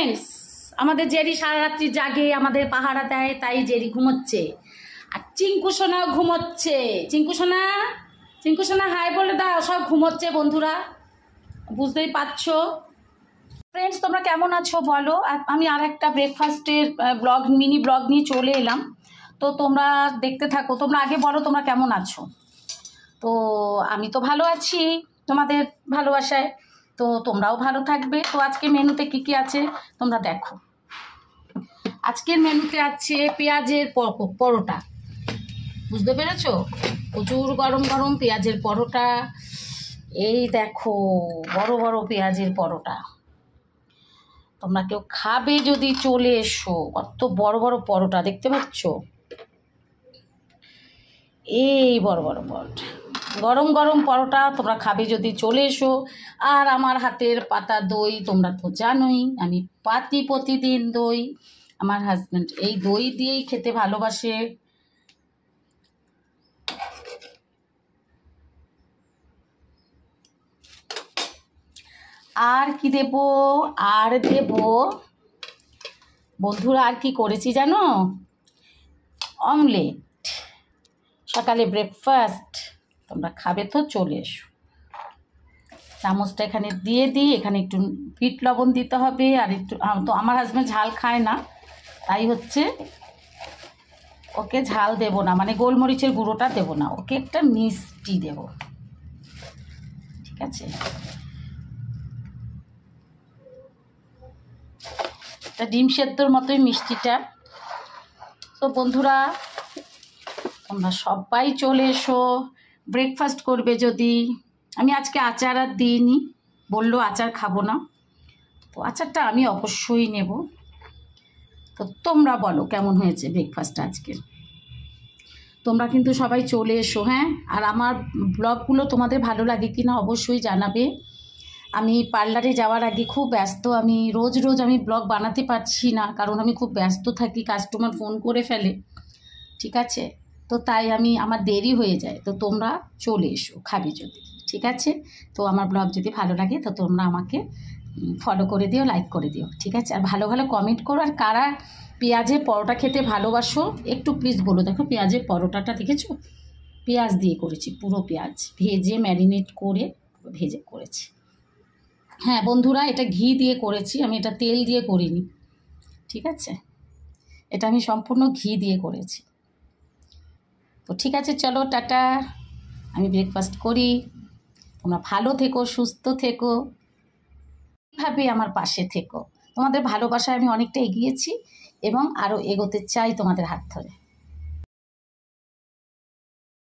Friends, আমাদের Jerry সারা রাত্রি জাগে, আমাদের পাহারা দেয়, তাই জেরি ঘুমোচ্ছে। আর চিঙ্কু সোনা ঘুমোচ্ছে। চিঙ্কু সোনা হাই বলে দাও। সব ঘুমোচ্ছে বন্ধুরা, বুঝতেই পারছো। ফ্রেন্ডস, তোমরা কেমন আছো বলো। আমি আর একটা ব্রেকফাস্টের মিনি ব্লগ নিয়ে চলে এলাম। তো তোমরা দেখতে থাকো। তোমরা আগে বলো তোমরা কেমন আছো। তো আমি তো ভালো আছি তোমাদের ভালোবাসায়, তো তোমরাও ভালো থাকবে। তো আজকে মেনুতে কি কি আছে তোমরা দেখো। আজকের মেনুতে আছে পেঁয়াজের পরোটা, বুঝতে পেরেছো? প্রচুর গরম গরম পেঁয়াজের পরোটা। এই দেখো বড় বড় পেঁয়াজের পরোটা। তোমরা কেউ খাবে যদি চলে এসো। কত বড় বড় পরোটা দেখতে পাচ্ছ, এই বড় বড় পরোটা, গরম গরম পরোটা। তোমরা খাবে যদি চলে এসো। আর আমার হাতের পাতা দই তোমরা তো জানোই, আমি পাতি প্রতিদিন দই। আমার হাজব্যান্ড এই দই দিয়েই খেতে ভালোবাসে। আর কি দেব, আর দেব বন্ধুরা, আর কি করেছি জানো? অমলেট, সকালে ব্রেকফাস্ট। তোমরা খাবে তো চলে এসো। চামচটা এখানে দিয়ে দিই। এখানে একটু বিট লবণ দিতে হবে। আর একটু, তো আমার হাজব্যান্ড ঝাল খায় না, তাই হচ্ছে ওকে ঝাল দেব না, মানে গোলমরিচের গুঁড়োটা দেব না, ওকে একটা মিষ্টি দেব, ঠিক আছে? এটা ডিম সেদ্ধর মতোই মিষ্টিটা। তো বন্ধুরা, তোমরা সবাই চলে এসো, ব্রেকফাস্ট করবে যদি। আমি আজকে আচার আর দিইনি, বললো আচার খাবো না, তো আচারটা আমি অবশ্যই নেব। তো তোমরা বলো কেমন হয়েছে ব্রেকফাস্ট আজকের। তোমরা কিন্তু সবাই চলে এসো, হ্যাঁ? আর আমার ব্লগগুলো তোমাদের ভালো লাগে কি না অবশ্যই জানাবে। আমি পার্লারে যাওয়ার আগে খুব ব্যস্ত, আমি রোজ রোজ আমি ব্লগ বানাতে পারছি না, কারণ আমি খুব ব্যস্ত থাকি, কাস্টমার ফোন করে ফেলে, ঠিক আছে? তো তাই আমার দেরি হয়ে যায়। তো তোমরা চলে এসো খাবে যদি, ঠিক আছে? তো আমার ব্লগ যদি ভালো লাগে তো তোমরা আমাকে ফলো করে দিও, লাইক করে দিও, ঠিক আছে? আর ভালো ভালো কমেন্ট করো। আর কারা পেঁয়াজের পরোটা খেতে ভালোবাসো একটু প্লিজ বলো। দেখো পেঁয়াজের পরোটাটা দেখেছো, পেঁয়াজ দিয়ে করেছি, পুরো পেঁয়াজ ভেজে ম্যারিনেট করে ভেজে করেছি। হ্যাঁ বন্ধুরা, এটা ঘি দিয়ে করেছি, আমি এটা তেল দিয়ে করিনি, ঠিক আছে? এটা আমি সম্পূর্ণ ঘি দিয়ে করেছি। তো ঠিক আছে, চলো টাটা। আমি ব্রেকফাস্ট করি। তোমরা ভালো থেকো, সুস্থ থেকো, এইভাবে আমার পাশে থেকো। তোমাদের ভালোবাসায় আমি অনেকটা এগিয়েছি এবং আরও এগোতে চাই তোমাদের হাত ধরে।